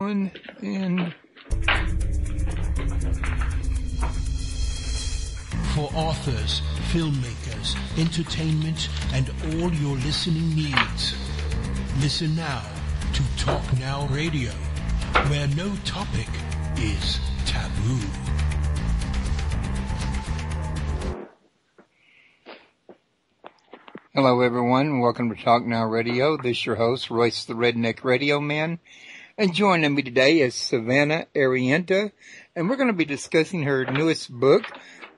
And for authors, filmmakers, entertainment, and all your listening needs, listen now to Talk Now Radio, where no topic is taboo. Hello everyone, welcome to Talk Now Radio. This is your host, Royce the Redneck Radio Man. And joining me today is Sahvanna Arienta, and we're going to be discussing her newest book,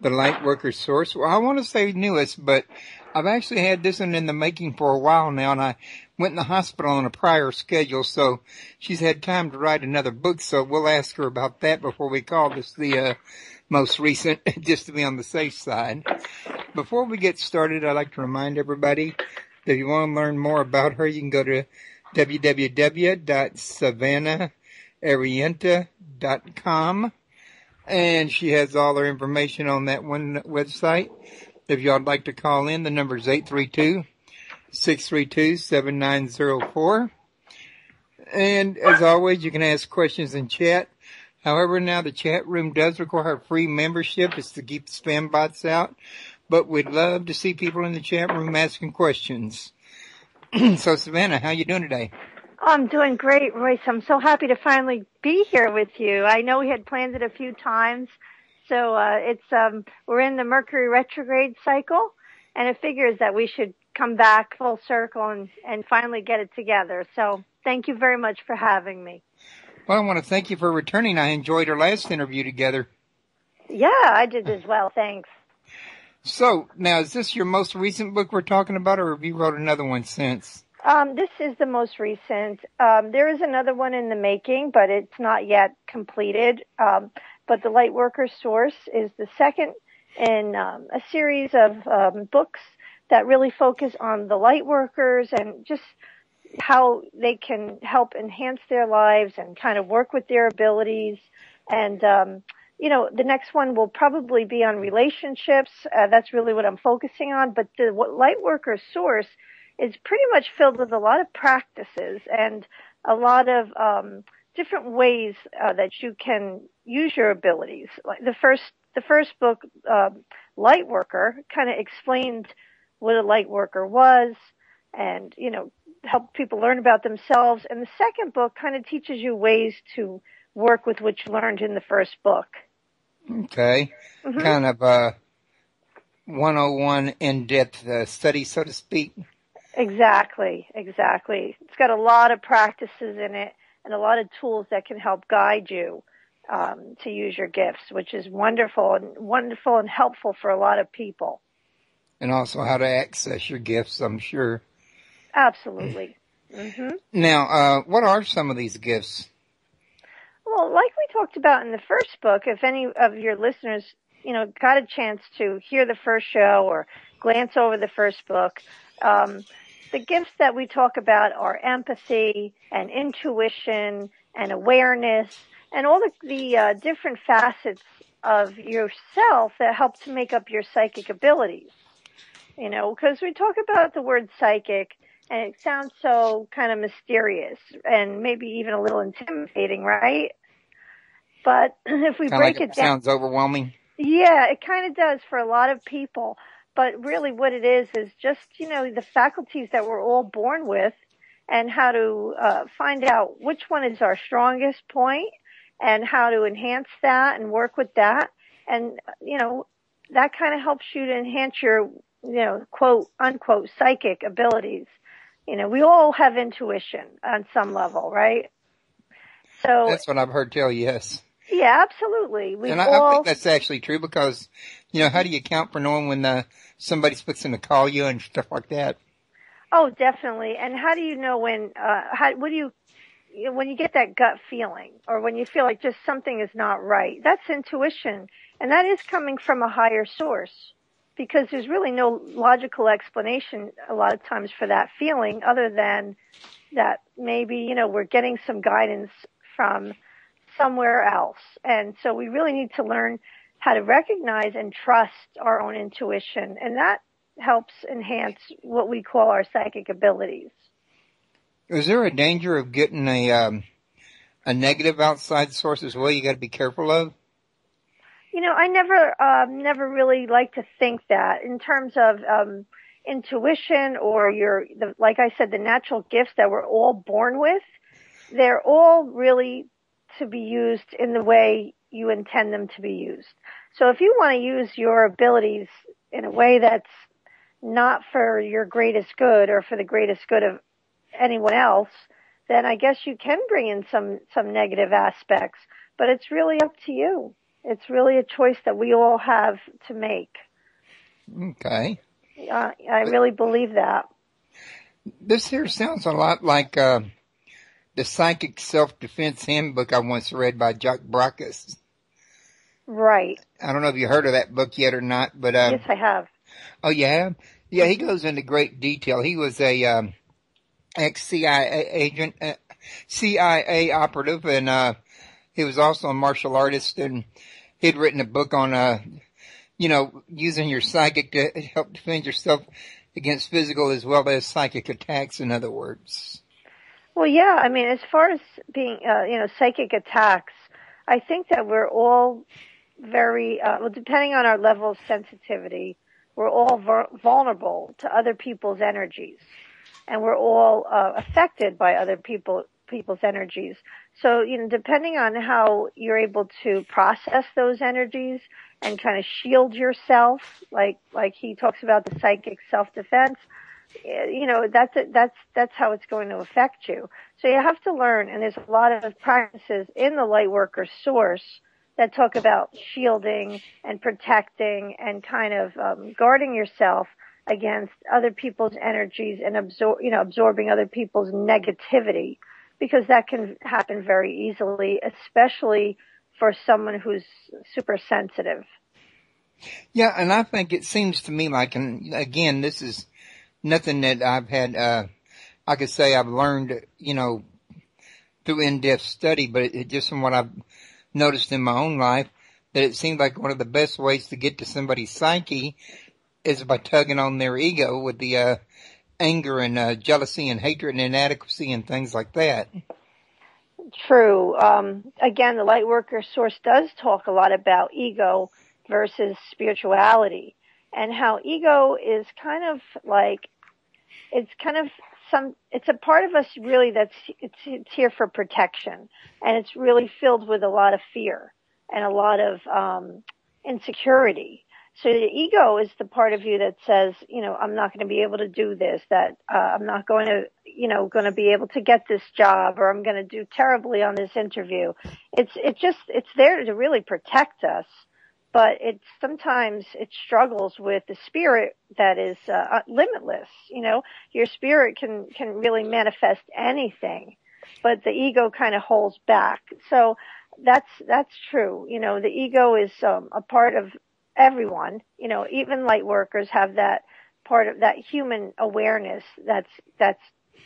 The Lightworkers Source. Well, I want to say newest, but I've actually had this one in the making for a while now, and I went in the hospital on a prior schedule, so she's had time to write another book, so we'll ask her about that before we call this the most recent, just to be on the safe side. Before we get started, I'd like to remind everybody that if you want to learn more about her, you can go to www.sahvannaarienta.com, and she has all her information on that one website. If y'all like to call in, the number is 832-632-7904. And as always, you can ask questions in chat. However, now the chat room does require a free membership. It's to keep the spam bots out. But we'd love to see people in the chat room asking questions. So, Sahvanna, how you doing today? I'm doing great, Royce. I'm so happy to finally be here with you. I know we had planned it a few times. So we're in the Mercury retrograde cycle, and it figures that we should come back full circle and finally get it together. So thank you very much for having me. Well, I want to thank you for returning. I enjoyed our last interview together. Yeah, I did as well. Thanks. So, now, is this your most recent book we're talking about, or have you wrote another one since? This is the most recent. There is another one in the making, but it's not yet completed. But the Lightworkers Source is the second in a series of books that really focus on the Lightworkers and just how they can help enhance their lives and kind of work with their abilities. And the next one will probably be on relationships. That's really what I'm focusing on. But the Lightworker Source is pretty much filled with a lot of practices and a lot of different ways that you can use your abilities. Like the first book, Lightworker, kind of explained what a Lightworker was and, helped people learn about themselves. And the second book kind of teaches you ways to work with what you learned in the first book. Okay. Mm-hmm. Kind of a 101 in-depth study, so to speak. Exactly. It's got a lot of practices in it and a lot of tools that can help guide you to use your gifts, which is wonderful and helpful for a lot of people. And also how to access your gifts, I'm sure. Absolutely. Mm-hmm. Now, what are some of these gifts? Well, like we talked about in the first book, if any of your listeners, got a chance to hear the first show or glance over the first book, the gifts that we talk about are empathy and intuition and awareness and all the different facets of yourself that help to make up your psychic abilities. Because we talk about the word psychic and it sounds so kind of mysterious and maybe even a little intimidating, right? But if we break it down, sounds overwhelming. Yeah, it kind of does for a lot of people. But really what it is just, the faculties that we're all born with and how to find out which one is our strongest point and how to enhance that and work with that. And, that kind of helps you to enhance your, quote, unquote, psychic abilities. We all have intuition on some level, right? So that's what I've heard tell you, yes. Yeah, absolutely. I think that's actually true because, how do you account for knowing when somebody's fixing to call you and stuff like that? Oh, definitely. And how do you know when you get that gut feeling or when you feel like just something is not right? That's intuition. And that is coming from a higher source because there's really no logical explanation a lot of times for that feeling other than that maybe, we're getting some guidance from somewhere else. And so we really need to learn how to recognize and trust our own intuition. And that helps enhance what we call our psychic abilities. Is there a danger of getting a a negative outside source as well you got to be careful of? I never really like to think that in terms of intuition or like I said, the natural gifts that we're all born with. They're all really to be used in the way you intend them to be used. So if you want to use your abilities in a way that's not for your greatest good or for the greatest good of anyone else, then I guess you can bring in some negative aspects, but it's really up to you. It's really a choice that we all have to make. Okay. I really believe that. This here sounds a lot like the Psychic Self-Defense Handbook I once read by Jack Brockus. Right. I don't know if you heard of that book yet or not, but yes, I have. Oh, you have? Yeah, he goes into great detail. He was a ex-CIA agent, CIA operative, and he was also a martial artist, and he'd written a book on using your psychic to help defend yourself against physical as well as psychic attacks, in other words. Well, yeah, I mean, as far as being, psychic attacks, I think that we're all very, depending on our level of sensitivity, we're all vulnerable to other people's energies, and we're all affected by other people's energies. So, depending on how you're able to process those energies and kind of shield yourself, like he talks about the psychic self-defense, that's how it's going to affect you. So you have to learn, and there's a lot of practices in the Lightworkers Source that talk about shielding and protecting and kind of guarding yourself against other people's energies and absorbing other people's negativity, because that can happen very easily, especially for someone who's super sensitive. Yeah, and I think it seems to me like, and again, this is nothing that I've had, I could say I've learned, through in-depth study, but it just from what I've noticed in my own life, that it seems like one of the best ways to get to somebody's psyche is by tugging on their ego with the anger and jealousy and hatred and inadequacy and things like that. True. Again, the Lightworker Source does talk a lot about ego versus spirituality, and how ego is kind of like, it's a part of us really it's here for protection, and it's really filled with a lot of fear and a lot of insecurity. So the ego is the part of you that says, I'm not going to be able to do this, that I'm not going to be able to get this job, or I'm going to do terribly on this interview. It's there to really protect us, but sometimes it struggles with the spirit that is limitless. Your spirit can really manifest anything, but the ego kind of holds back. So that's true. The ego is a part of everyone. Even light workers have that part of that human awareness that's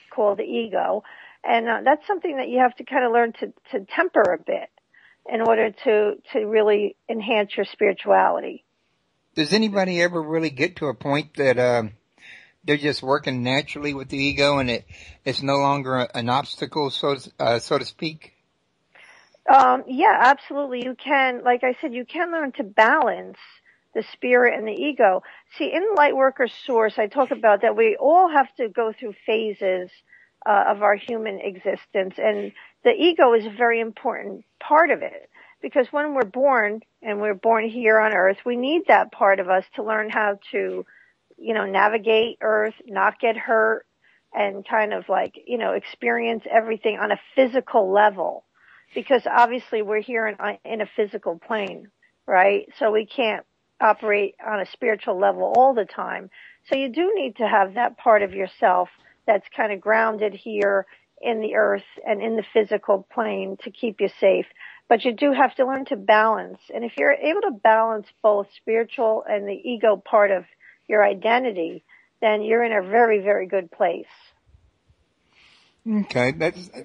called the ego, and that's something that you have to kind of learn to temper a bit in order to really enhance your spirituality. Does anybody ever really get to a point that they're just working naturally with the ego and it's no longer an obstacle, so to speak? Yeah, absolutely. You can, like I said, you can learn to balance the spirit and the ego. See, in Lightworker Source, I talk about that we all have to go through phases of our human existence, and the ego is a very important part of it, because when we're born, and we're born here on Earth, we need that part of us to learn how to, navigate Earth, not get hurt, and kind of experience everything on a physical level, because obviously we're here in a physical plane, right? So we can't operate on a spiritual level all the time. So you do need to have that part of yourself that's kind of grounded here in the earth and in the physical plane to keep you safe. But you do have to learn to balance. And if you're able to balance both spiritual and the ego part of your identity, then you're in a very, very good place. Okay,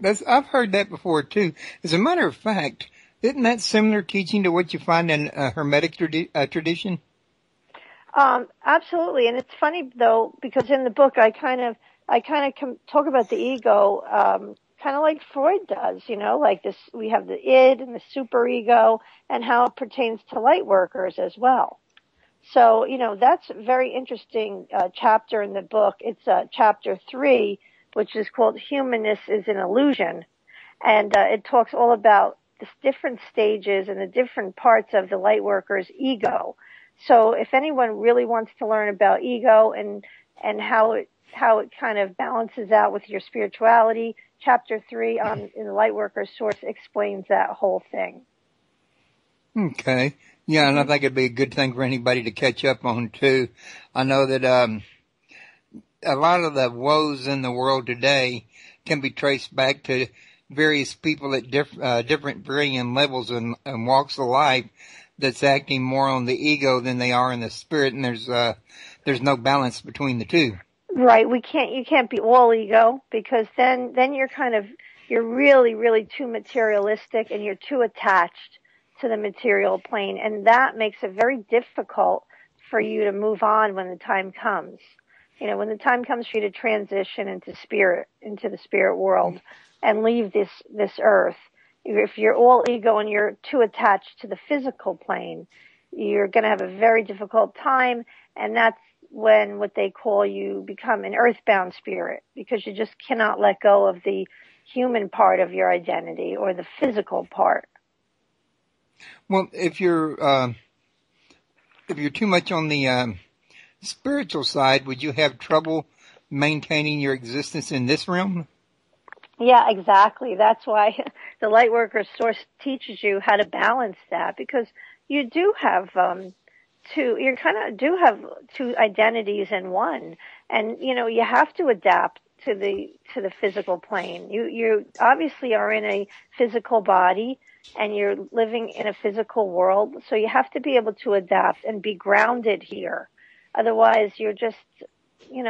that's I've heard that before too. As a matter of fact, isn't that similar teaching to what you find in Hermetic tradition? Absolutely. And it's funny though, because in the book I kind of talk about the ego kind of like Freud does, like this, we have the id and the superego and how it pertains to light workers as well. So, that's a very interesting chapter in the book. It's chapter 3, which is called Humanness is an Illusion. And it talks all about the different stages and the different parts of the light worker's ego. So if anyone really wants to learn about ego and how it kind of balances out with your spirituality, chapter 3 in the Lightworkers Source explains that whole thing. Okay. Yeah, and I think it'd be a good thing for anybody to catch up on too. I know that a lot of the woes in the world today can be traced back to various people at different varying levels and walks of life that's acting more on the ego than they are in the spirit, and there's no balance between the two. Right. You can't be all ego, because then you're really, really too materialistic and you're too attached to the material plane. And that makes it very difficult for you to move on when the time comes. When the time comes for you to transition into the spirit world and leave this earth. If you're all ego and you're too attached to the physical plane, you're going to have a very difficult time. And that's when what they call you become an earthbound spirit, because you just cannot let go of the human part of your identity or the physical part. Well, if you're too much on the spiritual side, would you have trouble maintaining your existence in this realm? Yeah, exactly. That's why the Lightworkers Source teaches you how to balance that, because you do have two identities in one, and you have to adapt to the physical plane. You obviously are in a physical body and you're living in a physical world, so you have to be able to adapt and be grounded here. Otherwise, you're just you're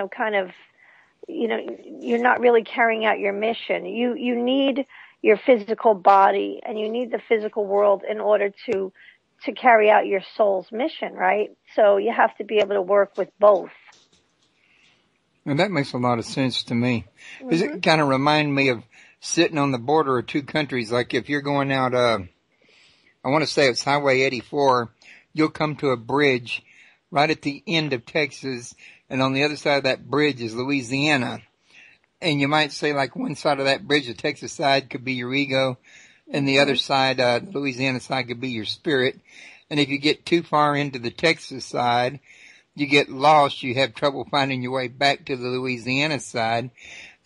not really carrying out your mission. You need your physical body and you need the physical world in order to carry out your soul's mission, right? So you have to be able to work with both. And that makes a lot of sense to me. Because it kind of reminds me of sitting on the border of two countries. Like if you're going out, I want to say it's Highway 84, you'll come to a bridge right at the end of Texas, and on the other side of that bridge is Louisiana. And you might say like one side of that bridge, the Texas side, could be your ego, and the other side, the Louisiana side, could be your spirit. And if you get too far into the Texas side, you get lost. You have trouble finding your way back to the Louisiana side.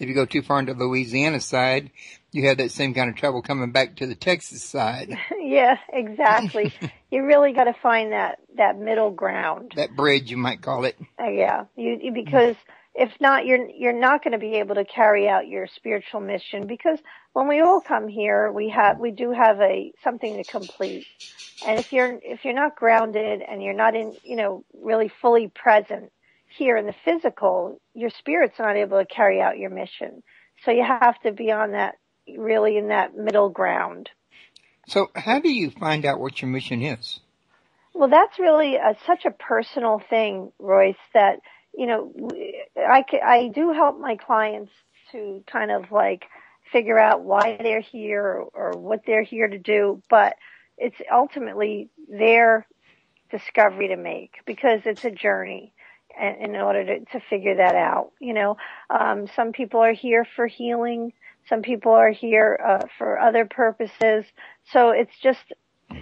If you go too far into the Louisiana side, you have that same kind of trouble coming back to the Texas side. Yeah, exactly. You really got to find that middle ground. That bridge, you might call it. Yeah, because if not, you're not going to be able to carry out your spiritual mission, because when we all come here, we do have something to complete. And if you're not grounded and you're not in, really fully present here in the physical, your spirit's not able to carry out your mission. So you have to be on that, really in that middle ground. So how do you find out what your mission is? Well, that's really such a personal thing, Royce, that, I do help my clients to kind of like figure out why they're here or what they're here to do, but it's ultimately their discovery to make, because it's a journey in order to figure that out. Some people are here for healing. Some people are here for other purposes. So it's just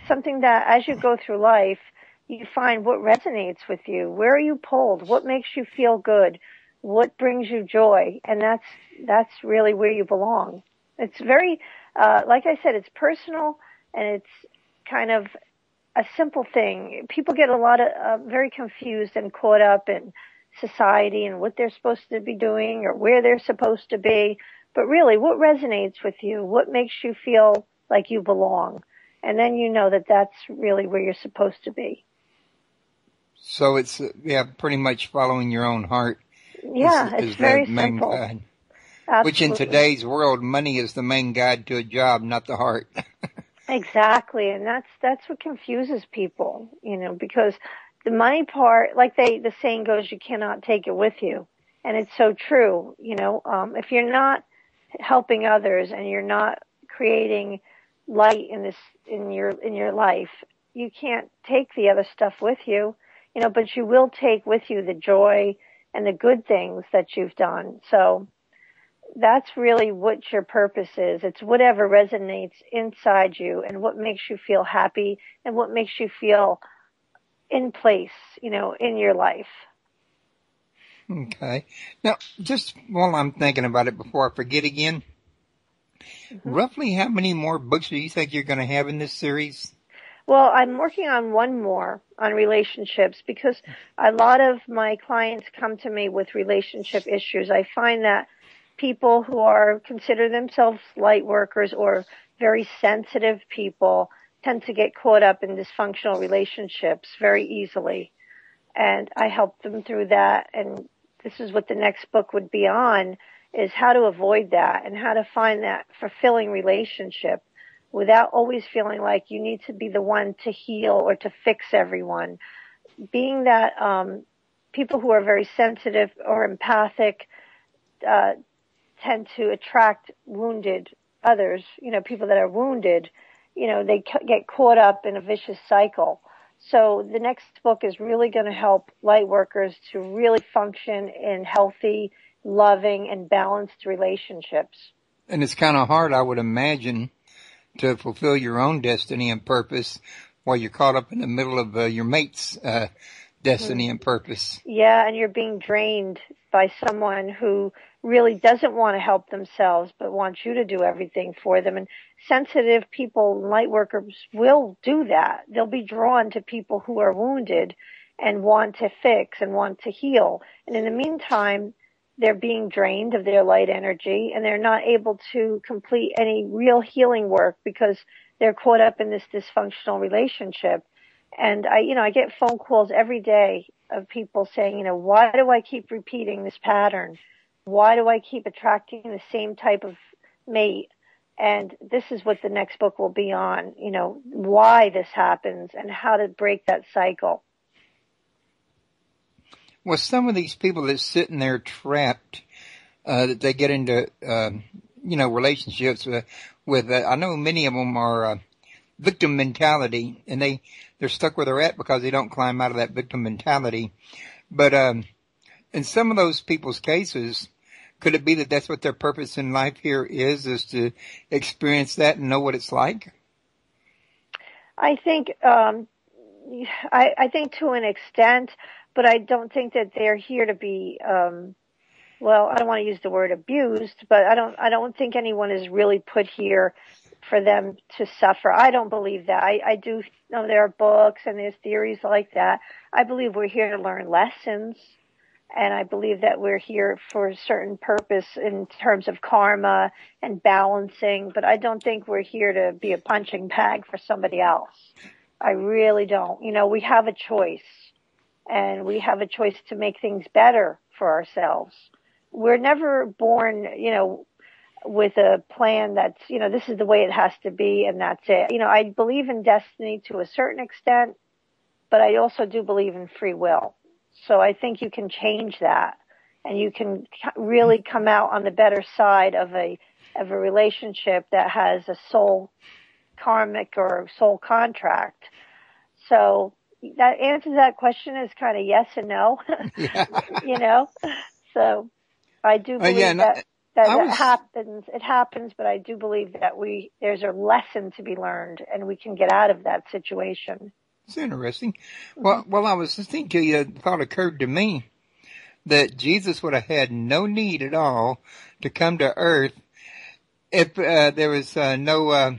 something that as you go through life, you find what resonates with you. Where are you pulled? What makes you feel good? What brings you joy? And that's really where you belong. It's very, like I said, it's personal and it's kind of a simple thing. People get a lot of very confused and caught up in society and what they're supposed to be doing or where they're supposed to be. But really, what resonates with you? What makes you feel like you belong? And then you know that that's really where you're supposed to be. So it's, pretty much following your own heart. Yeah, it's very simple. Guide. Absolutely. Which in today's world, money is the main guide to a job, not the heart. Exactly. And that's what confuses people, because the money part, like the saying goes, you cannot take it with you. And it's so true. If you're not helping others and you're not creating light in your life, you can't take the other stuff with you, but you will take with you the joy and the good things that you've done. So that's really what your purpose is. It's whatever resonates inside you and what makes you feel happy and what makes you feel in place, in your life. Okay. Now, just while I'm thinking about it before I forget again, roughly how many more books do you think you're going to have in this series? Well, I'm working on one more on relationships because a lot of my clients come to me with relationship issues. I find that people who consider themselves light workers or very sensitive people tend to get caught up in dysfunctional relationships very easily. And I help them through that. And this is what the next book would be on, is how to avoid that and how to find that fulfilling relationship without always feeling like you need to be the one to heal or to fix everyone. Being that people who are very sensitive or empathic tend to attract wounded others, people that are wounded, they get caught up in a vicious cycle. So the next book is really going to help light workers to really function in healthy, loving, and balanced relationships. And it's kind of hard, I would imagine, to fulfill your own destiny and purpose while you're caught up in the middle of your mate's destiny and purpose. Yeah, and you're being drained by someone who really doesn't want to help themselves but wants you to do everything for them. And sensitive people, light workers, will do that. They'll be drawn to people who are wounded and want to fix and want to heal. And in the meantime, they're being drained of their light energy and they're not able to complete any real healing work because they're caught up in this dysfunctional relationship. And I get phone calls every day of people saying, why do I keep repeating this pattern? Why do I keep attracting the same type of mate? And this is what the next book will be on, why this happens and how to break that cycle. Well, some of these people that sit in there trapped, that they get into, relationships with I know many of them are, victim mentality, and they're stuck where they're at because they don't climb out of that victim mentality. But, in some of those people's cases, could it be that that's what their purpose in life here is to experience that and know what it's like? I think, I think to an extent, but I don't think that they're here to be, I don't want to use the word abused, but I don't think anyone is really put here for them to suffer. I don't believe that. I do know there are books and there's theories like that. I believe we're here to learn lessons, and I believe that we're here for a certain purpose in terms of karma and balancing, but I don't think we're here to be a punching bag for somebody else. I really don't. We have a choice, and we have a choice to make things better for ourselves. We're never born, with a plan that's, this is the way it has to be and that's it. I believe in destiny to a certain extent, but I also do believe in free will. So I think you can change that and you can really come out on the better side of a relationship that has a soul karmic or soul contract. So that answer to that question is kind of yes and no, Yeah. So I do believe that happens. It happens, but I do believe that there's a lesson to be learned, and we can get out of that situation. It's interesting. Well, while I was listening to you, the thought occurred to me that Jesus would have had no need at all to come to earth if there was no,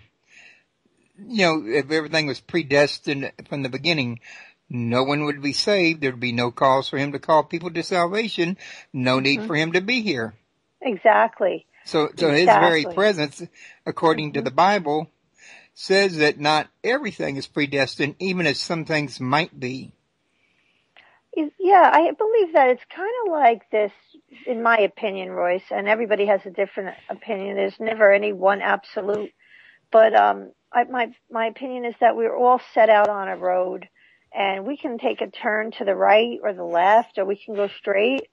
if everything was predestined from the beginning. No one would be saved. There'd be no cause for him to call people to salvation. No need for him to be here. Exactly. So his very presence, according to the Bible, says that not everything is predestined, even as some things might be. Yeah, I believe that it's kind of like this, in my opinion, Royce, and everybody has a different opinion. There's never any one absolute. But my opinion is that we're all set out on a road, and we can take a turn to the right or the left, or we can go straight.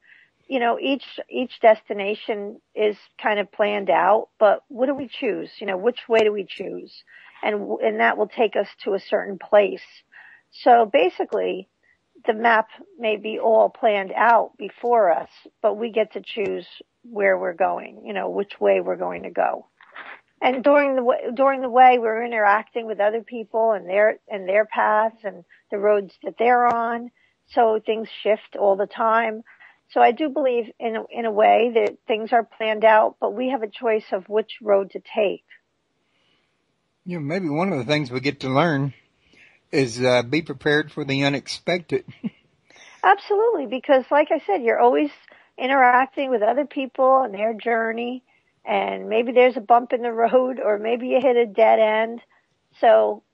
each destination is kind of planned out, but what do we choose? Which way do we choose? And that will take us to a certain place. So basically, the map may be all planned out before us, but we get to choose where we're going, which way we're going to go. And during the way, we're interacting with other people and their paths and the roads that they're on. So things shift all the time. So I do believe in a way that things are planned out, but we have a choice of which road to take. Maybe one of the things we get to learn is be prepared for the unexpected. Absolutely, because like I said, you're always interacting with other people and their journey, and maybe there's a bump in the road, or maybe you hit a dead end. So,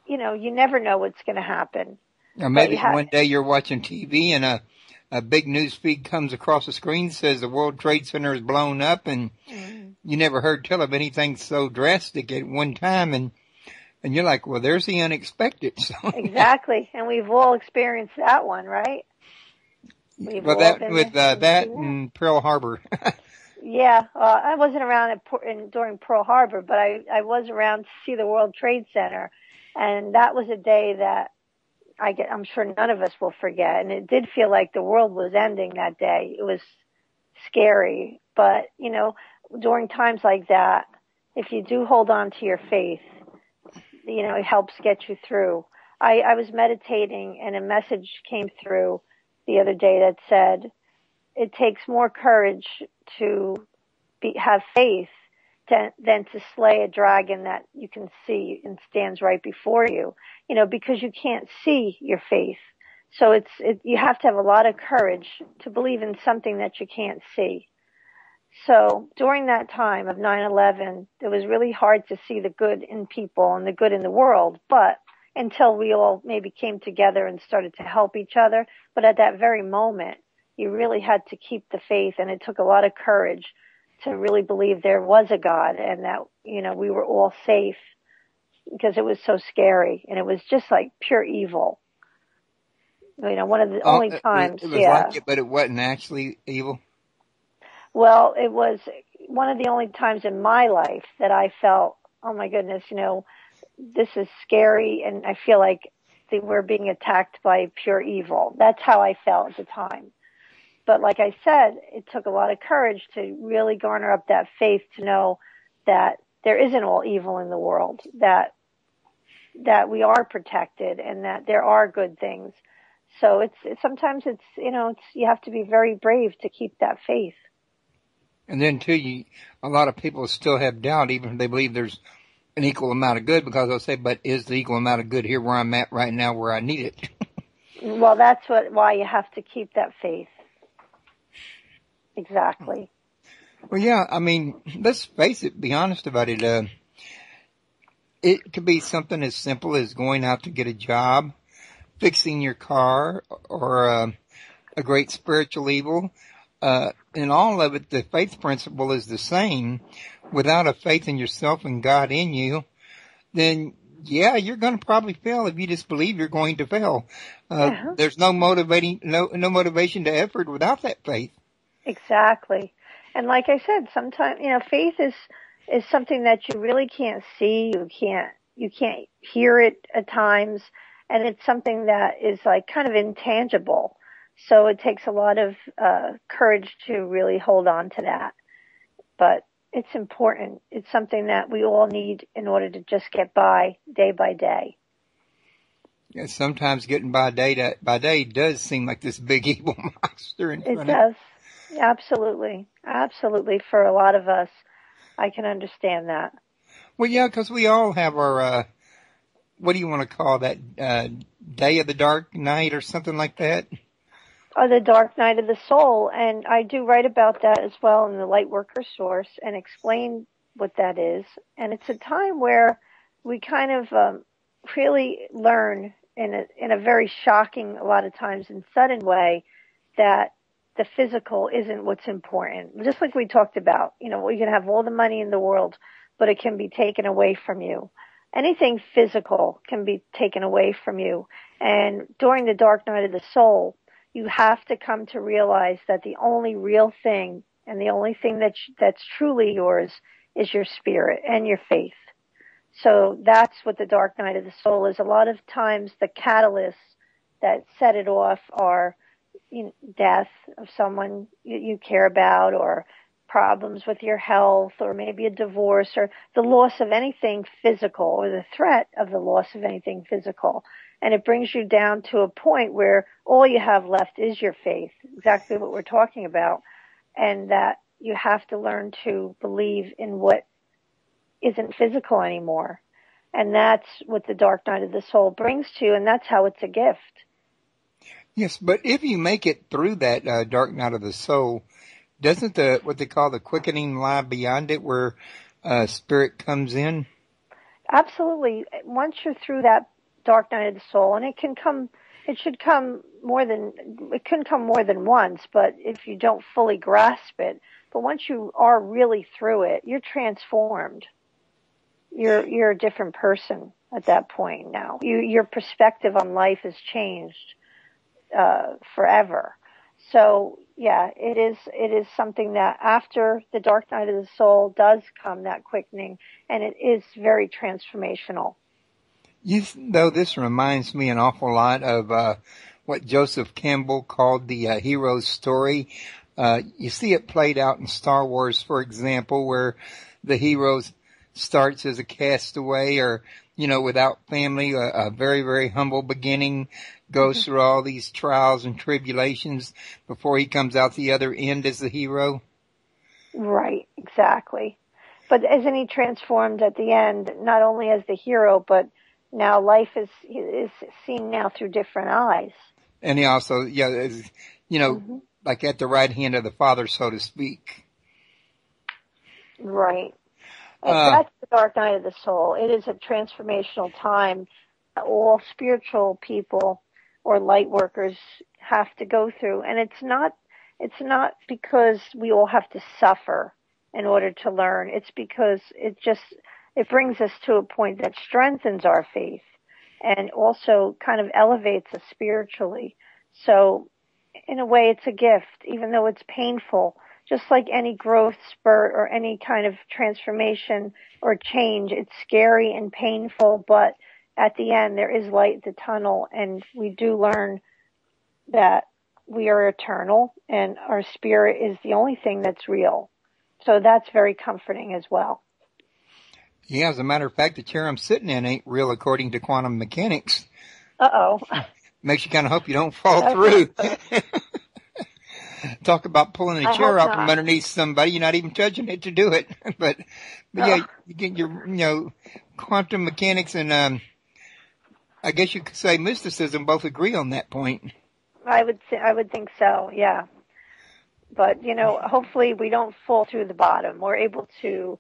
you never know what's going to happen. Or maybe one day you're watching TV and a big news feed comes across the screen, says the World Trade Center is blown up, and you never heard tell of anything so drastic at one time, and you're like, well, there's the unexpected. So, exactly, and we've all experienced that one, right? Well, that and Pearl Harbor. Yeah, I wasn't around during Pearl Harbor, but I was around to see the World Trade Center, and that was a day that I'm sure none of us will forget. And it did feel like the world was ending that day. It was scary. But, during times like that, if you do hold on to your faith, it helps get you through. I was meditating and a message came through the other day that said, it takes more courage to have faith than to slay a dragon that you can see and stands right before you, because you can't see your faith. So you have to have a lot of courage to believe in something that you can't see. So during that time of 9/11, it was really hard to see the good in people and the good in the world, but until we all maybe came together and started to help each other. But at that very moment, you really had to keep the faith, and it took a lot of courage to really believe there was a God and that, we were all safe, because it was so scary and it was just like pure evil. One of the only times. It was like it, but it wasn't actually evil. Well, it was one of the only times in my life that I felt, oh my goodness, this is scary, and I feel like we're being attacked by pure evil. That's how I felt at the time. But like I said, it took a lot of courage to really garner up that faith to know that there isn't all evil in the world, that we are protected and that there are good things. So sometimes you have to be very brave to keep that faith. And then too, a lot of people still have doubt, even if they believe there's an equal amount of good, because they'll say, but is the equal amount of good here where I'm at right now where I need it? Well, that's why you have to keep that faith. Exactly. Well, yeah, I mean, let's face it, be honest about it. It could be something as simple as going out to get a job, fixing your car, or a great spiritual evil. In all of it, the faith principle is the same. Without a faith in yourself and God in you, then yeah, you're going to probably fail if you just believe you're going to fail. There's no motivation to effort without that faith. Exactly. And like I said, sometimes, faith is something that you really can't see. You can't hear it at times. And it's something that is like kind of intangible. So it takes a lot of courage to really hold on to that. But it's important. It's something that we all need in order to just get by day by day. Yeah, sometimes getting by day does seem like this big evil monster in front of you. It does. Absolutely. Absolutely. For a lot of us, I can understand that. Well, yeah, because we all have our, what do you want to call that, day of the dark night or something like that? Or the dark night of the soul. And I do write about that as well in the Lightworkers Source and explain what that is. And it's a time where we kind of really learn in a very shocking, a lot of times in sudden way, that the physical isn't what's important. Just like we talked about, you can have all the money in the world, but it can be taken away from you. Anything physical can be taken away from you. And during the dark night of the soul, you have to come to realize that the only real thing and the only thing that's truly yours is your spirit and your faith. So that's what the dark night of the soul is. A lot of times the catalysts that set it off are death of someone you care about, or problems with your health, or maybe a divorce, or the loss of anything physical, or the threat of the loss of anything physical. And it brings you down to a point where all you have left is your faith, exactly what we're talking about, and that you have to learn to believe in what isn't physical anymore. And that's what the dark night of the soul brings to you, and that's how it's a gift. Yes, but if you make it through that dark night of the soul, doesn't what they call the quickening lie beyond it, where spirit comes in? Absolutely. Once you're through that dark night of the soul, and it couldn't come more than once, but if you don't fully grasp it, but once you are really through it, you're transformed. You're a different person at that point now. Your perspective on life has changed forever. So yeah, it is something that after the dark night of the soul does come that quickening, and it is very transformational. Though this reminds me an awful lot of what Joseph Campbell called the hero's story. You see it played out in Star Wars, for example, where the hero starts as a castaway, or without family, a very, very humble beginning, goes through all these trials and tribulations before he comes out the other end as the hero. Right, exactly. But isn't he transformed at the end, not only as the hero, but now life is seen now through different eyes. And he also, like at the right hand of the Father, so to speak. Right. That's the dark night of the soul. It is a transformational time all spiritual people or light workers have to go through. And it's not because we all have to suffer in order to learn. It's because it brings us to a point that strengthens our faith and also kind of elevates us spiritually. So in a way, it's a gift, even though it's painful. Just like any growth spurt or any kind of transformation or change, it's scary and painful, but at the end there is light at the tunnel, and we do learn that we are eternal and our spirit is the only thing that's real. So that's very comforting as well. Yeah, as a matter of fact, the chair I'm sitting in ain't real according to quantum mechanics. Uh-oh. Makes you kind of hope you don't fall through. Talk about pulling a chair out from underneath somebody. You're not even touching it to do it. but yeah, you get your, quantum mechanics and, I guess you could say mysticism both agree on that point. I would think so. Yeah. But, hopefully we don't fall through the bottom. We're able to,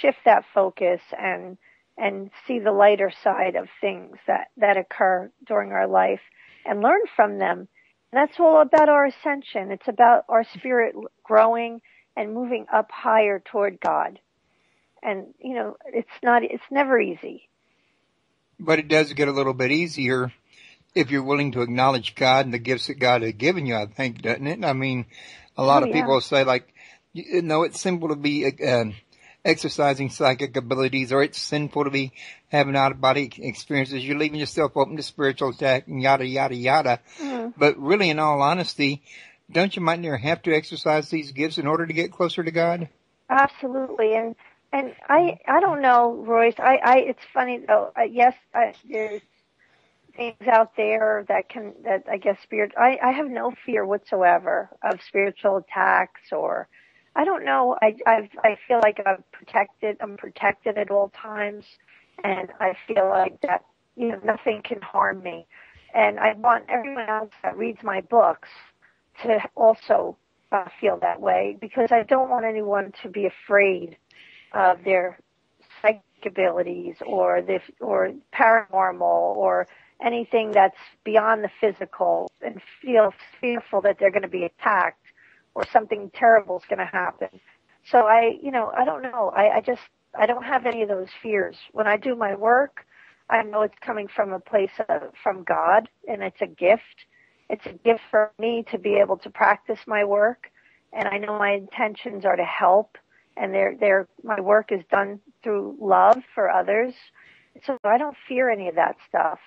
shift that focus and see the lighter side of things that occur during our life and learn from them. And that's all about our ascension. It's about our spirit growing and moving up higher toward God. And, it's never easy. But it does get a little bit easier if you're willing to acknowledge God and the gifts that God has given you, I think, doesn't it? I mean, a lot of people say, like, it's simple to be exercising psychic abilities, or it's sinful to be having out-of-body experiences. You're leaving yourself open to spiritual attack and yada, yada, yada. Mm. But really, in all honesty, don't you might near have to exercise these gifts in order to get closer to God? Absolutely. And I don't know, Royce. It's funny though. Yes, there's things out there that I guess I have no fear whatsoever of spiritual attacks, or I don't know. I feel like I'm protected at all times, and I feel like that nothing can harm me. And I want everyone else that reads my books to also feel that way, because I don't want anyone to be afraid of their psychic abilities or paranormal or anything that's beyond the physical, and feel fearful that they're going to be attacked or something terrible is going to happen. So I don't know. I don't have any of those fears. When I do my work, I know it's coming from a place from God, and it's a gift. It's a gift for me to be able to practice my work, and I know my intentions are to help, and my work is done through love for others. So I don't fear any of that stuff.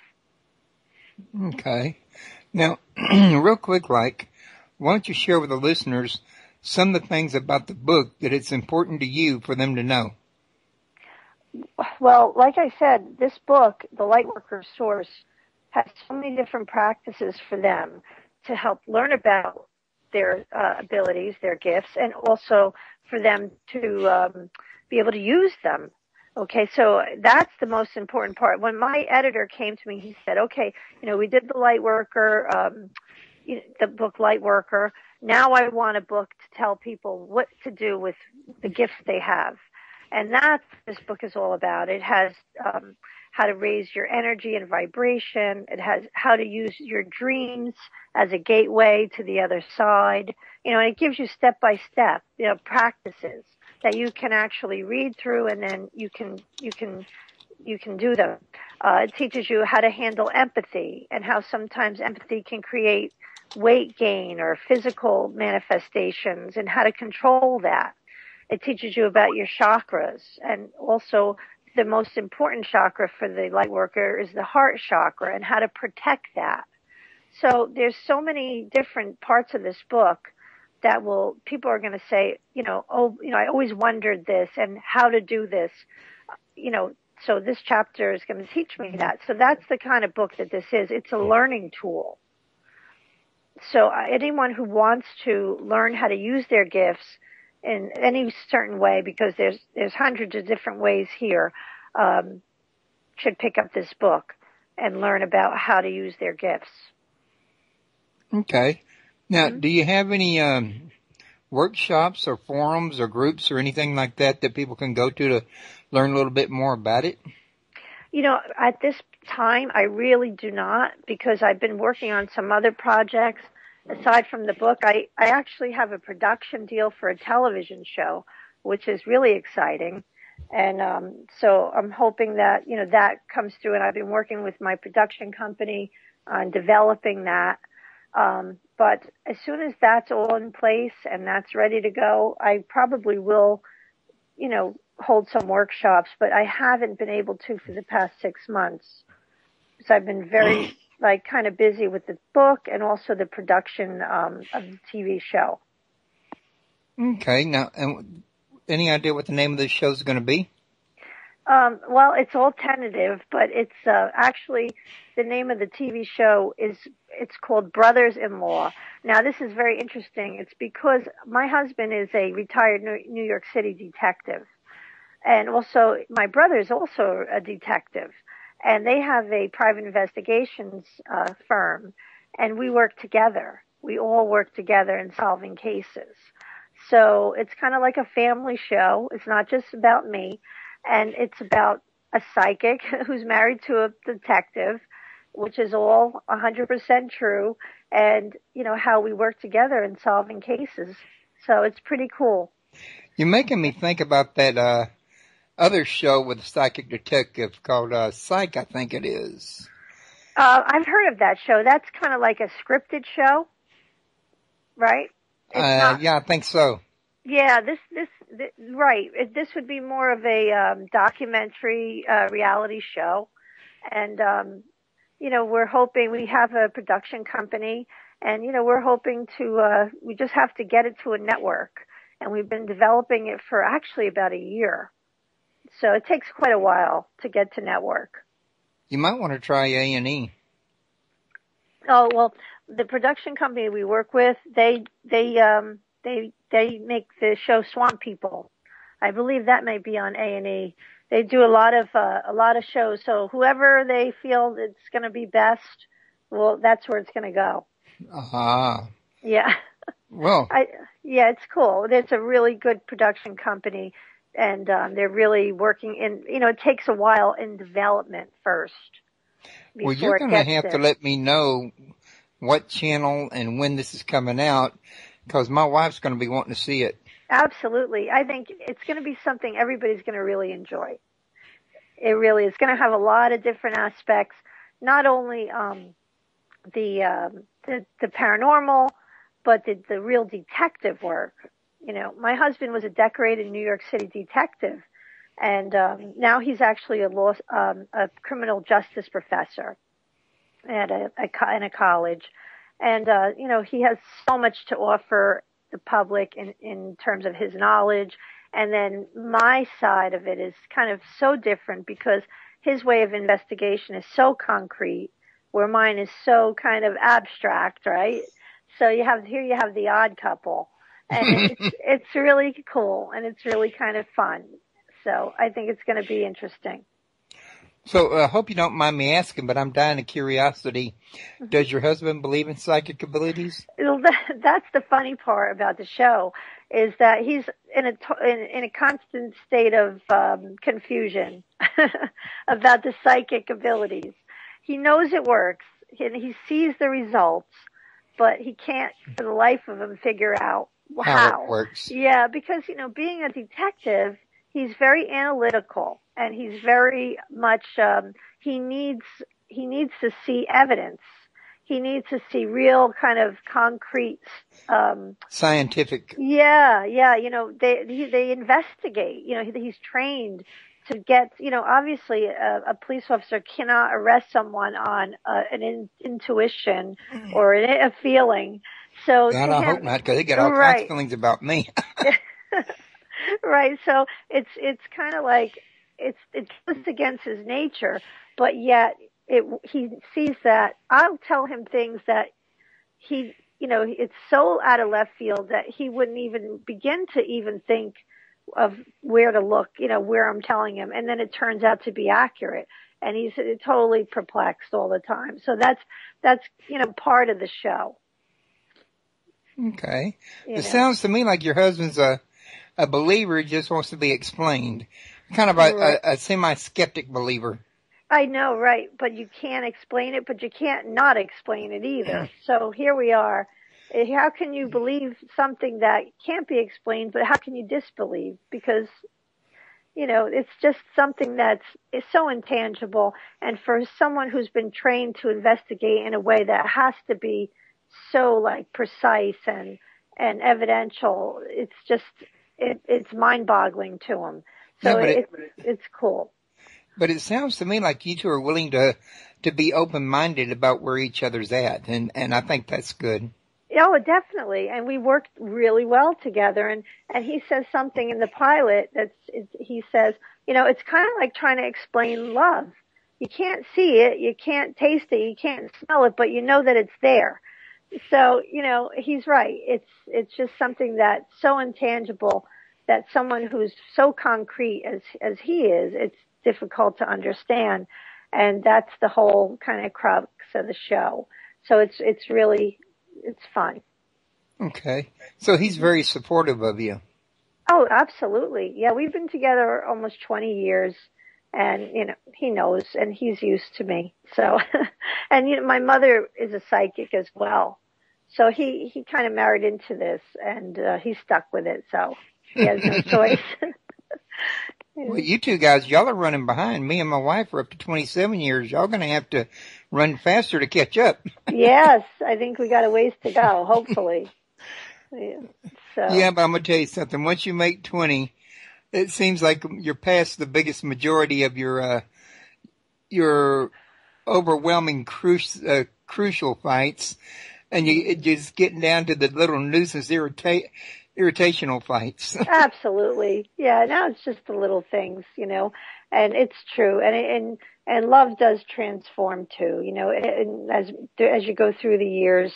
Okay. Now, real quick, why don't you share with the listeners some of the things about the book that it's important to you for them to know? Well, like I said, this book, The Lightworkers Source, has so many different practices for them to help learn about their abilities, their gifts, and also for them to be able to use them. Okay, so that's the most important part. When my editor came to me, he said, okay, we did the Lightworker, the book Lightworker. Now I want a book to tell people what to do with the gifts they have. And that's what this book is all about. It has how to raise your energy and vibration. It has how to use your dreams as a gateway to the other side. And it gives you step-by-step, practices that you can actually read through, and then you can do them. It teaches you how to handle empathy and how sometimes empathy can create weight gain or physical manifestations, and how to control that. It teaches you about your chakras, and also the most important chakra for the Lightworker is the heart chakra, and how to protect that. So there's so many different parts of this book that people are going to say, I always wondered this and how to do this, so this chapter is going to teach me that. So that's the kind of book that this is. It's a learning tool. So anyone who wants to learn how to use their gifts in any certain way, because there's hundreds of different ways here, should pick up this book and learn about how to use their gifts. Okay. Now, do you have any workshops or forums or groups or anything like that people can go to learn a little bit more about it? At this time, I really do not, because I've been working on some other projects. Aside from the book, I actually have a production deal for a television show, which is really exciting. And so I'm hoping that, that comes through. And I've been working with my production company on developing that. But as soon as that's all in place and that's ready to go, I probably will, hold some workshops. But I haven't been able to for the past 6 months. So I've been very kind of busy with the book and also the production of the TV show. Okay. Now, any idea what the name of this show is going to be? Well, it's all tentative, but it's actually the name of the TV show it's called Brothers-in-Law. Now, this is very interesting. It's because my husband is a retired New York City detective, and also my brother is also a detective. And they have a private investigations firm, and we work together. We all work together in solving cases. So it's kind of like a family show. It's not just about me, and it's about a psychic who's married to a detective, which is all 100% true, and, how we work together in solving cases. So it's pretty cool. You're making me think about that other show with a psychic detective called Psych, I think it is. I've heard of that show. That's kind of like a scripted show, right? Yeah, I think so. Yeah, this right. This would be more of a documentary reality show, and we're hoping we have a production company, and we're hoping to we just have to get it to a network, and we've been developing it for actually about a year. So it takes quite a while to get to network. You might want to try A&E. Oh, well, the production company we work with, they make the show Swamp People. I believe that may be on A&E. They do a lot of shows. So whoever they feel it's going to be best, well, that's where it's going to go. Uh-huh. Yeah. Well. It's cool. It's a really good production company. And they're really working in, it takes a while in development first. Well, you're going to have to let me know what channel and when this is coming out, because my wife's going to be wanting to see it. Absolutely. I think it's going to be something everybody's going to really enjoy. It really is going to have a lot of different aspects, not only the the paranormal, but the real detective work. You know, my husband was a decorated New York City detective, and now he's actually a criminal justice professor at in a college. And, you know, he has so much to offer the public in terms of his knowledge. And then my side of it is kind of so different because his way of investigation is so concrete, where mine is so kind of abstract, right? So you have the odd couple, and it's really cool, and it's really kind of fun. So I think it's going to be interesting. So I hope you don't mind me asking, but I'm dying of curiosity. Does your husband believe in psychic abilities? That's the funny part about the show, is that he's in a constant state of confusion about the psychic abilities. He knows it works, and he sees the results, but he can't, for the life of him, figure out how it works. Yeah, because, you know, being a detective, he's very analytical, and he's very much he needs to see evidence. He needs to see real kind of concrete scientific. Yeah, you know, they investigate. You know, he's trained to get, you know, obviously a police officer cannot arrest someone on an intuition or a feeling. So I hope not, because they got all kinds of feelings about me. Right. So it's kind of like it goes against his nature, but yet he sees that I'll tell him things that he, you know, it's so out of left field that he wouldn't even begin to even think of where to look, you know, where I'm telling him. And then it turns out to be accurate, and he's totally perplexed all the time. So that's, you know, part of the show. Okay. It sounds to me like your husband's a believer who just wants to be explained. Kind of a semi-skeptic believer. I know, right. But you can't explain it, but you can't not explain it either. So here we are. How can you believe something that can't be explained, but how can you disbelieve? Because, you know, it's just something is so intangible. And for someone who's been trained to investigate in a way that has to be so like precise and evidential, it's just, it's mind-boggling to them. So it's cool. But it sounds to me like you two are willing to be open-minded about where each other's at, and I think that's good. Oh, definitely. And we worked really well together. And he says something in the pilot he says, you know, it's kind of like trying to explain love. You can't see it, you can't taste it, you can't smell it, but you know that it's there. So, you know, he's right. It's just something that's so intangible that someone who's so concrete as he is, it's difficult to understand. And that's the whole kind of crux of the show. So it's really, it's fun. Okay. So he's very supportive of you. Oh, absolutely. Yeah, we've been together almost 20 years, and, you know, he knows, and he's used to me. So, and, you know, my mother is a psychic as well. So he kind of married into this, and he's stuck with it. So he has no choice. Well, you two guys, y'all are running behind. Me and my wife are up to 27 years. Y'all going to have to run faster to catch up. Yes, I think we got a ways to go, hopefully. Yeah, but I'm going to tell you something. Once you make 20, it seems like you're past the biggest majority of your overwhelming crucial fights, and you're just getting down to the little nuisance irritational fights. Absolutely. Yeah, now it's just the little things, you know, and it's true. And love does transform too, you know, and as you go through the years,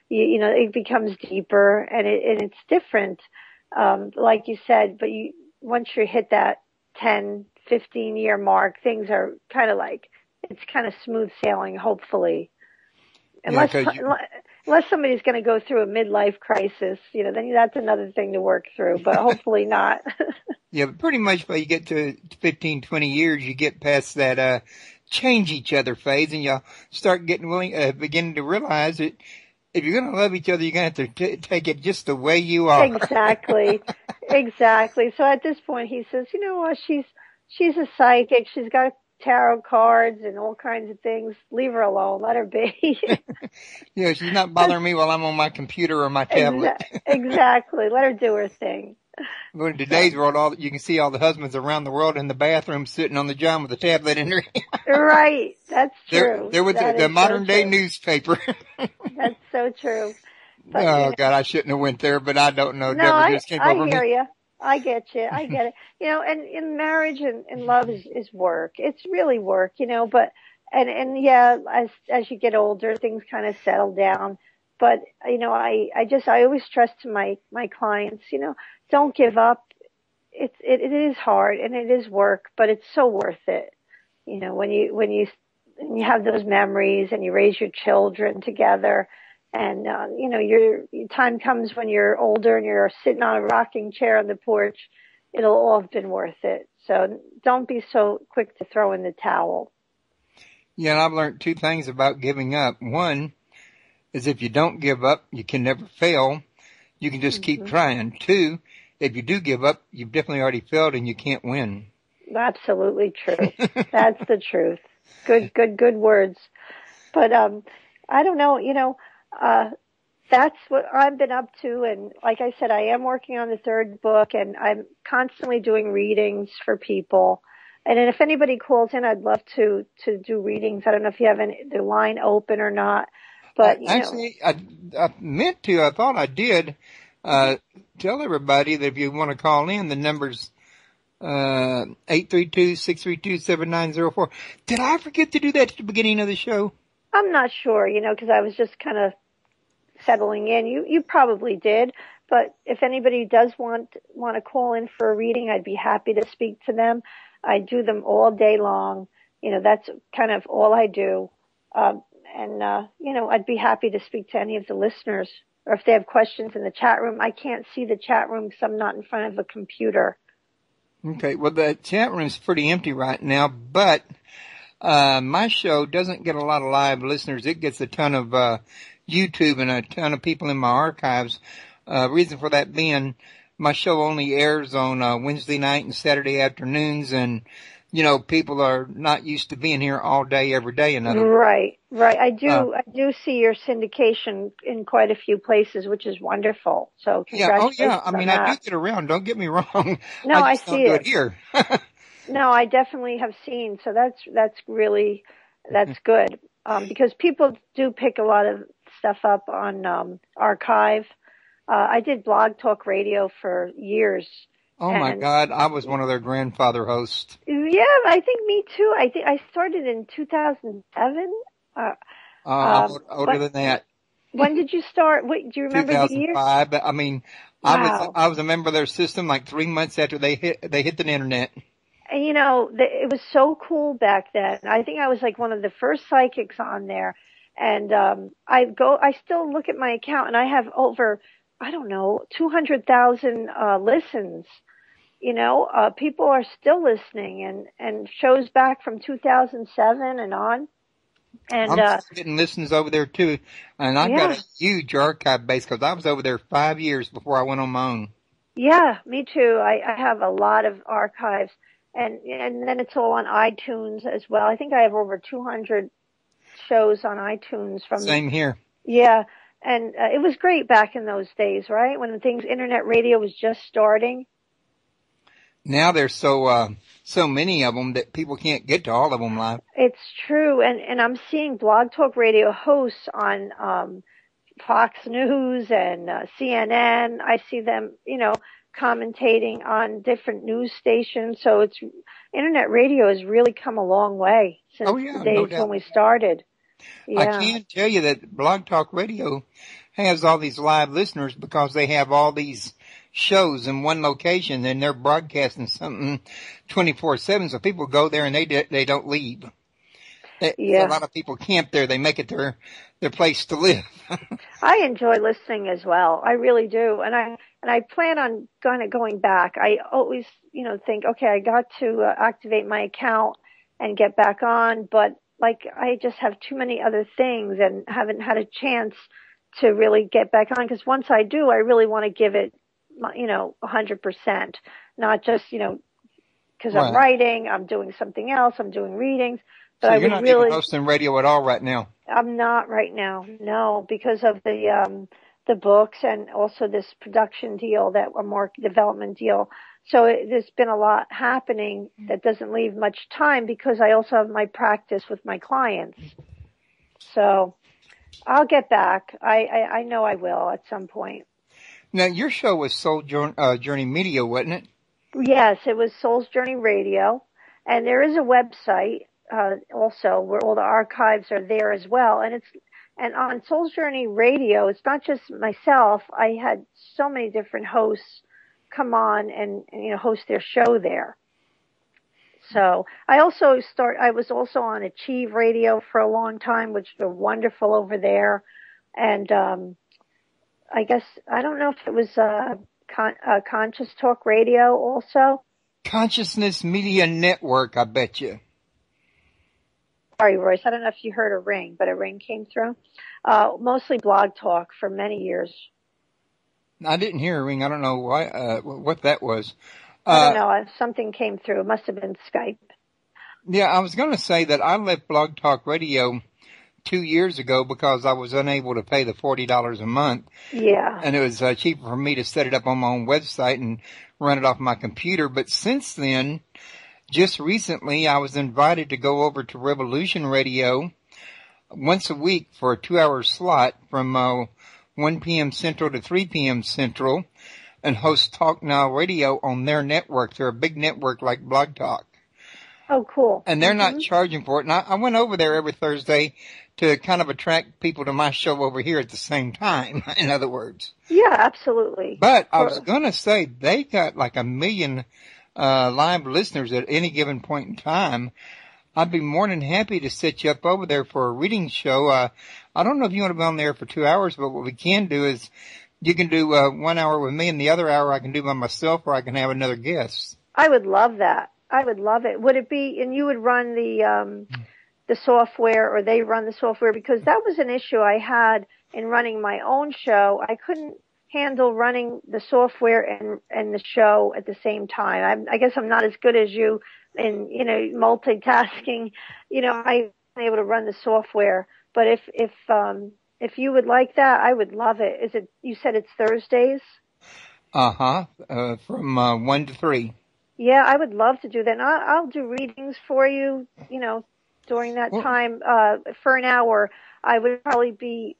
you know, it becomes deeper, and it's different. Like you said, but once you hit that 10, 15 year mark, things are kind of like, it's kind of smooth sailing, hopefully. Unless somebody's going to go through a midlife crisis, you know, then that's another thing to work through, but hopefully not. Yeah, but pretty much by you get to 15, 20 years, you get past that change each other phase, and you'll start beginning to realize that if you're going to love each other, you're going to have to take it just the way you are. Exactly. So at this point, he says, you know what, she's a psychic. She's got tarot cards and all kinds of things. Leave her alone. Let her be. Yeah, she's not bothering me while I'm on my computer or my tablet. Exactly. Let her do her thing. But in today's world, you can see all the husbands around the world in the bathroom sitting on the john with a tablet in their hand. Right. That's true. They're with That the is modern so day true. newspaper. That's so true. But Oh God, I shouldn't have went there, but I don't know. no, Deborah just came I over hear me. you. I get you. I get it. And in marriage and love is work. It's really work, but, and yeah, as you get older, things kind of settle down. But, I always stress to my clients, don't give up. It is hard and it is work, but it's so worth it. When you have those memories and you raise your children together and, your time comes when you're older and you're sitting on a rocking chair on the porch, it'll all have been worth it. So don't be so quick to throw in the towel. Yeah, and I've learned two things about giving up. One is if you don't give up, you can never fail. You can just keep trying. Two, if you do give up, you've definitely already failed and you can't win. Absolutely true. That's the truth. Good words. But, I don't know, that's what I've been up to. And like I said, I am working on the third book and I'm constantly doing readings for people. And then if anybody calls in, I'd love to do readings. I don't know if you have the line open or not, but Actually, I meant to. I thought I did. Tell everybody that if you want to call in, the number's 832-632-7904. Did I forget to do that at the beginning of the show? I'm not sure, because I was just kind of settling in. You probably did, but if anybody does want to call in for a reading, I'd be happy to speak to them. I do them all day long. That's kind of all I do. I'd be happy to speak to any of the listeners, or if they have questions in the chat room. I can't see the chat room because I'm not in front of a computer. Okay, well, the chat room's pretty empty right now, but my show doesn't get a lot of live listeners. It gets a ton of YouTube and a ton of people in my archives. Reason for that being, my show only airs on Wednesday night and Saturday afternoons, and people are not used to being here all day, every day. Right. I do see your syndication in quite a few places, which is wonderful. So congratulations. Yeah. I mean, on I that. do get around. Don't get me wrong. No, I I just don't see do it it here. No, I definitely have seen. So that's good. Because people do pick a lot of stuff up on archive. I did Blog Talk Radio for years. Oh my God, I was one of their grandfather hosts. Yeah, I think me too. I think I started in 2007. I'm older than that. When did you start? Wait, do you remember the year? 2005. I mean, Wow. I was a member of their system like 3 months after they hit the internet. And it was so cool back then. I think I was like one of the first psychics on there. And I still look at my account and I have over, I don't know, 200,000 listens. People are still listening and shows back from 2007 and on. And I'm still getting listens over there too. And I've got a huge archive base because I was over there 5 years before I went on my own. Yeah, me too. I have a lot of archives. And then it's all on iTunes as well. I think I have over 200 shows on iTunes Same here. Yeah. And it was great back in those days, right? When internet radio was just starting. Now there's so many of them that people can't get to all of them live. It's true. And I'm seeing Blog Talk Radio hosts on Fox News and CNN. I see them, commentating on different news stations. So internet radio has really come a long way since the days when we started. Yeah. I can tell you that Blog Talk Radio has all these live listeners because they have all these shows in one location and they're broadcasting something 24/7. So people go there and they don't leave. A lot of people camp there. They make it their place to live. I enjoy listening as well. I really do. And I plan on going back. I always, think, okay, I got to activate my account and get back on, but I just have too many other things and haven't had a chance to really get back on. Because once I do, I really want to give it, 100%, not just, because I'm Right. writing, I'm doing something else, I'm doing readings. But So I you're would not even really, hosting radio at all right now. I'm not right now, no, because of the books and also this production deal, that a market development deal. So there's been a lot happening that doesn't leave much time because I also have my practice with my clients. So I'll get back. I know I will at some point. Now, your show was Soul Journey Media, wasn't it? Yes, it was Soul's Journey Radio, and there is a website also where all the archives are there as well. And on Soul's Journey Radio, it's not just myself. I had so many different hosts come on and host their show there. So I was also on Achieve Radio for a long time, which was wonderful over there. And I guess I don't know if it was Conscious Talk Radio also. Consciousness Media Network, I bet you. Sorry, Royce. I don't know if you heard a ring, but a ring came through. Mostly Blog Talk for many years. I didn't hear a ring. I don't know why. What that was. I don't know. Something came through. It must have been Skype. Yeah, I was going to say that I left Blog Talk Radio 2 years ago because I was unable to pay the $40 a month. Yeah. And it was cheaper for me to set it up on my own website and run it off my computer. But since then, just recently, I was invited to go over to Revolution Radio once a week for a 2-hour slot from 1 p.m. Central to 3 p.m. Central and host Talk Now Radio on their network. They're a big network like Blog Talk. Oh, cool. And they're not charging for it. And I went over there every Thursday to kind of attract people to my show over here at the same time, in other words. Yeah, absolutely. But I was going to say, they got like 1 million live listeners at any given point in time. I'd be more than happy to set you up over there for a reading show. I don't know if you want to be on there for 2 hours, but what we can do is you can do 1 hour with me and the other hour I can do by myself, or I can have another guest. I would love that. I would love it. Would it be, and you would run the software, or they run the software? Because that was an issue I had in running my own show. I couldn't handle running the software and the show at the same time. I guess I'm not as good as you in, multitasking. I'm able to run the software. But if you would like that, I would love it. You said it's Thursdays? From 1 to 3. Yeah, I would love to do that. And I'll do readings for you, during that time, for an hour. I would probably be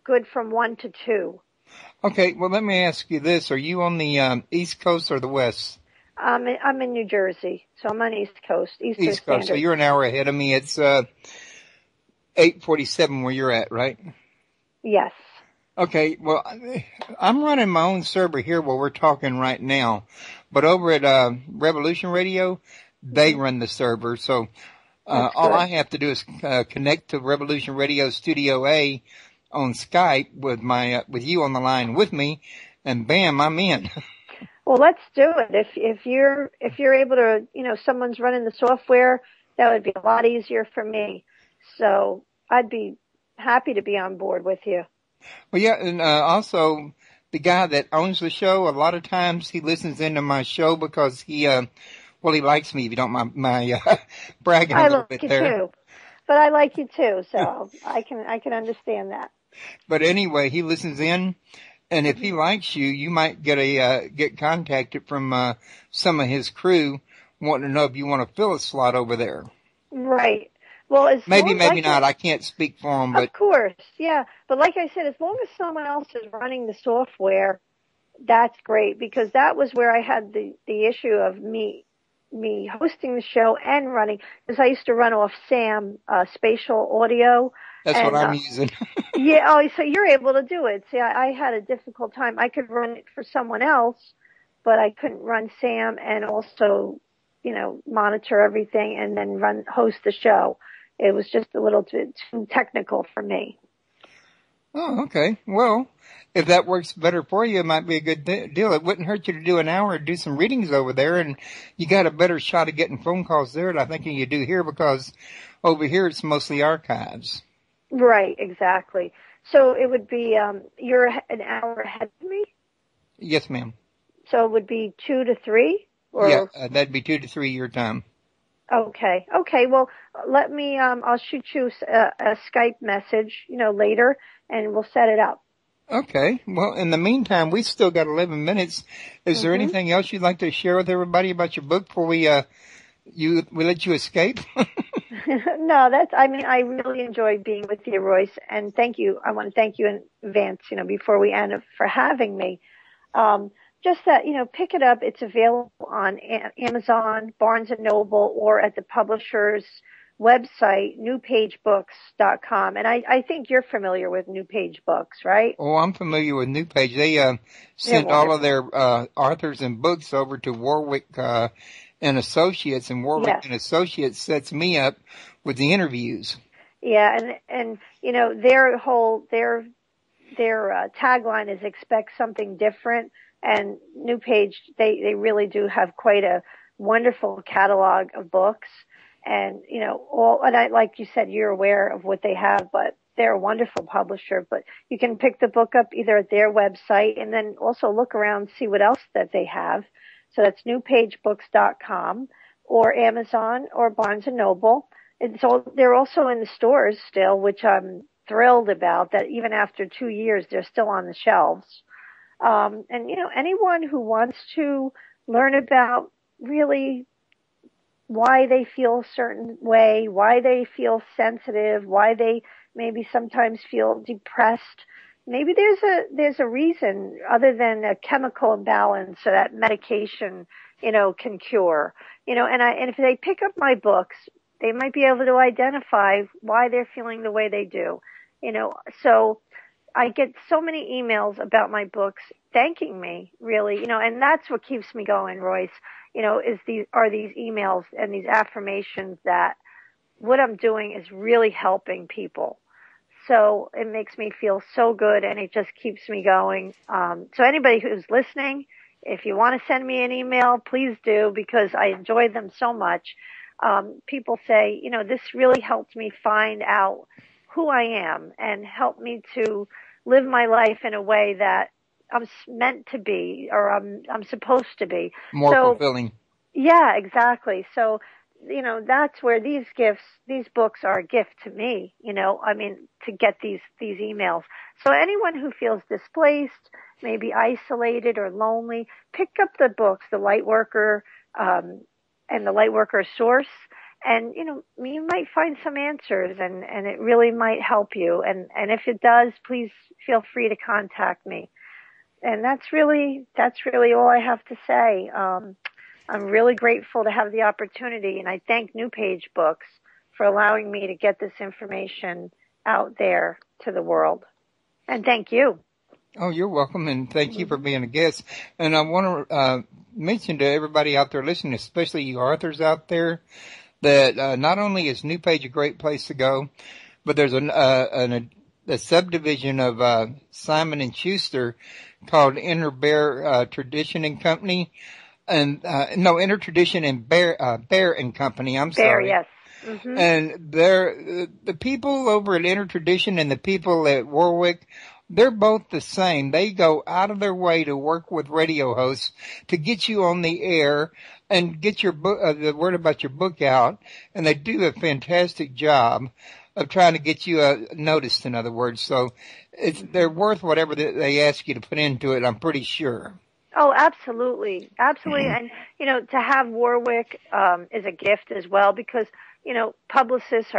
good from 1 to 2. Okay, well, let me ask you this. Are you on the East Coast or the West? I'm in New Jersey, so I'm on East Coast. East Coast, so you're an hour ahead of me. It's 8:47 where you're at, right? Yes. Okay, well, I'm running my own server here where we're talking right now. But over at Revolution Radio, they run the server. So all I have to do is connect to Revolution Radio Studio A on Skype with you on the line with me, and bam, I'm in. Well, let's do it. If you're able to, someone's running the software, that would be a lot easier for me. So I'd be happy to be on board with you. Well, yeah, and also the guy that owns the show, a lot of times he listens into my show because he likes me, if you don't mind my bragging a little bit there. I like you too. But I like you too, so I can understand that. But anyway, he listens in, and if he likes you, you might get contacted from some of his crew wanting to know if you want to fill a slot over there. Right. Well, maybe not. I can't speak for them, but of course, yeah. But like I said, as long as someone else is running the software, that's great, because that was where I had the issue of me hosting the show and running, because I used to run off SAM, spatial audio. That's what I'm using. Yeah. Oh, so you're able to do it. See, I had a difficult time. I could run it for someone else, but I couldn't run SAM and also, monitor everything and then host the show. It was just a little too technical for me. Oh, okay. Well, if that works better for you, it might be a good deal. It wouldn't hurt you to do an hour and do some readings over there, and you got a better shot of getting phone calls there than I think you do here, because over here it's mostly archives. Right, exactly. So it would be, you're an hour ahead of me? Yes, ma'am. So it would be 2 to 3? Yeah, Or that'd be 2 to 3 year time. okay, okay. Well, let me. I'll shoot you a Skype message, later, and we'll set it up. Okay. Well, in the meantime, we still got 11 minutes. Is there Hmm. anything else you'd like to share with everybody about your book before we let you escape? No, that's. I mean, I really enjoyed being with you, Royce, and thank you. I want to thank you in advance, before we end, for having me. Um, just that, pick it up. It's available on Amazon, Barnes and Noble, or at the publisher's website, newpagebooks.com. And I think you're familiar with New Page Books, right? Oh, I'm familiar with New Page. They They're sent all of wonderful. their authors and books over to Warwick and Associates, and Warwick Yes. and Associates sets me up with the interviews. Yeah, and their tagline is expect something different. And New Page, they really do have quite a wonderful catalog of books. And, and like you said, you're aware of what they have, but they're a wonderful publisher. But you can pick the book up either at their website and then also look around, see what else that they have. So that's newpagebooks.com or Amazon or Barnes and Noble. And so they're also in the stores still, which I'm thrilled about, that even after 2 years, they're still on the shelves. And anyone who wants to learn about really why they feel a certain way, why they feel sensitive, why they maybe sometimes feel depressed, maybe there's a reason other than a chemical imbalance so that medication, can cure. And if they pick up my books, they might be able to identify why they're feeling the way they do. So I get so many emails about my books thanking me, really, and that's what keeps me going, Royce, are these emails and these affirmations that what I'm doing is really helping people. So it makes me feel so good, and it just keeps me going. So anybody who's listening, if you want to send me an email, please do, because I enjoy them so much. People say, this really helped me find out who I am and help me to live my life in a way that I'm meant to be, or I'm supposed to be. More So fulfilling. yeah, exactly. So, that's where these books are a gift to me, I mean, to get these emails. So anyone who feels displaced, maybe isolated or lonely, pick up the books, The Lightworker, and The Lightworker Source. And, you might find some answers, and it really might help you. And if it does, please feel free to contact me. And that's really all I have to say. I'm really grateful to have the opportunity, and I thank New Page Books for allowing me to get this information out there to the world. And thank you. Oh, you're welcome, and thank you for being a guest. And I want to mention to everybody out there listening, especially you authors out there, that not only is New Page a great place to go, but there's a subdivision of Simon and Schuster called Inner Bear Tradition and Company. And no, Inner Tradition and Bear and Company. I'm Bear, sorry. yes. Mm-hmm. And the people over at Inner Tradition and the people at Warwick, they're both the same. They go out of their way to work with radio hosts to get you on the air and get your book, the word about your book out. And they do a fantastic job of trying to get you noticed, in other words. So they're worth whatever they ask you to put into it, I'm pretty sure. Oh, absolutely. Absolutely. And, to have Warwick, is a gift as well, because, publicists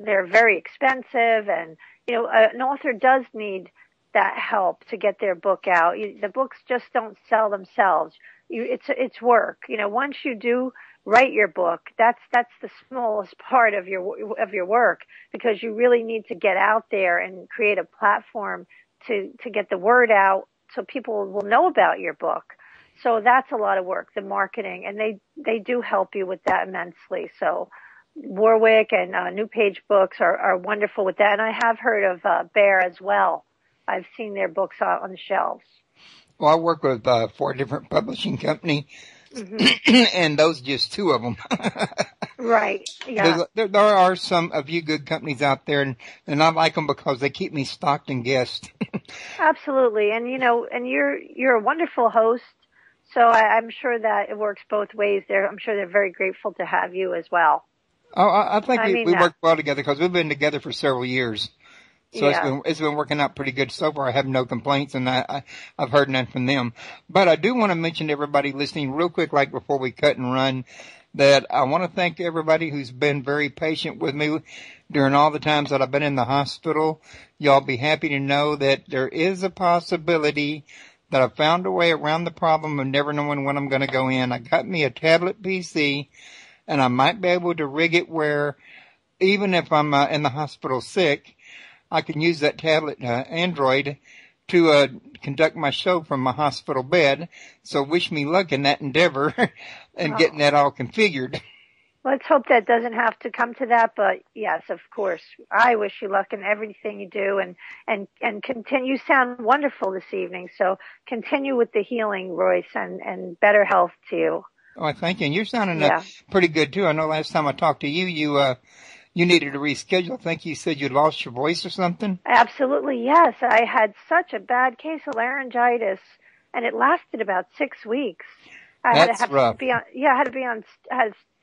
they're very expensive, and, an author does need that help to get their book out. The books just don't sell themselves. It's work. Once you do write your book, that's the smallest part of your work, because you really need to get out there and create a platform to get the word out, so people will know about your book. So that's a lot of work, the marketing, and they do help you with that immensely. So Warwick and New Page Books are wonderful with that. And I have heard of Bear as well. I've seen their books on the shelves. Well, I work with 4 different publishing companies, and those just 2 of them. Right. Yeah. There are a few good companies out there, and I like them because they keep me stocked and guessed. Absolutely. And and you're a wonderful host. So I'm sure that it works both ways there. I'm sure they're very grateful to have you as well. Oh, I think I mean we that. work well together because we've been together for several years. So Yeah. it's been working out pretty good so far. I have no complaints, and I've heard none from them. But I do want to mention to everybody listening real quick, like before we cut and run, that I want to thank everybody who's been very patient with me during all the times that I've been in the hospital. Y'all be happy to know that there is a possibility that I found a way around the problem of never knowing when I'm going to go in. I got me a tablet PC, and I might be able to rig it where even if I'm in the hospital sick, I can use that tablet Android to conduct my show from my hospital bed. So wish me luck in that endeavor and getting that all configured. Let's hope that doesn't have to come to that, but yes, of course. I wish you luck in everything you do and continue. You sound wonderful this evening, so continue with the healing, Royce, and better health to you. Oh, thank you. And you're sounding pretty good too. I know last time I talked to you, you needed to reschedule. I think you said you lost your voice or something. Absolutely, yes. I had such a bad case of laryngitis, and it lasted about 6 weeks. I That's had to rough. be on, I had to be on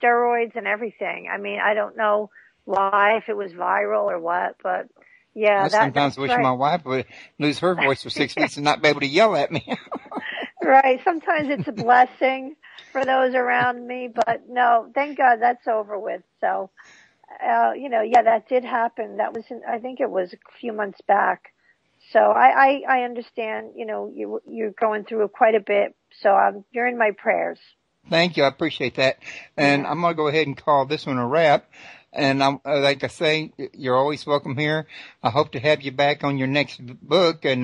steroids and everything. I mean, I don't know why, if it was viral or what, but yeah, I sometimes wish right. my wife would lose her voice for 6 weeks and not be able to yell at me. Right. Sometimes it's a blessing for those around me, but no, thank God that's over with. So, that did happen. That was, I think it was a few months back. So I understand, you're going through quite a bit. So you're in my prayers. Thank you. I appreciate that. And I'm going to go ahead and call this one a wrap. And like I say, you're always welcome here. I hope to have you back on your next book. And,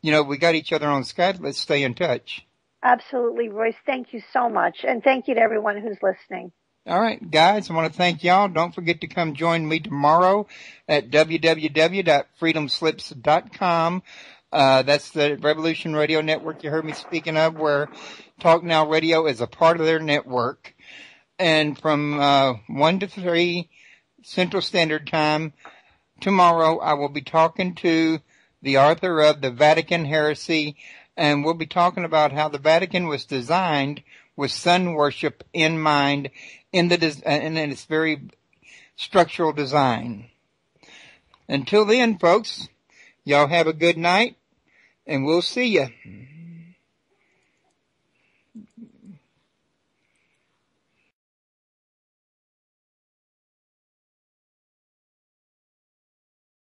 we got each other on Skype. Let's stay in touch. Absolutely, Royce. Thank you so much. And thank you to everyone who's listening. All right, guys, I want to thank y'all. Don't forget to come join me tomorrow at www.freedomslips.com. That's the Revolution Radio Network you heard me speaking of, where Talk Now Radio is a part of their network. And from 1 to 3 Central Standard Time tomorrow, I will be talking to the author of The Vatican Heresy, and we'll be talking about how the Vatican was designed with sun worship in mind and in its very structural design. Until then, folks, y'all have a good night, and we'll see you.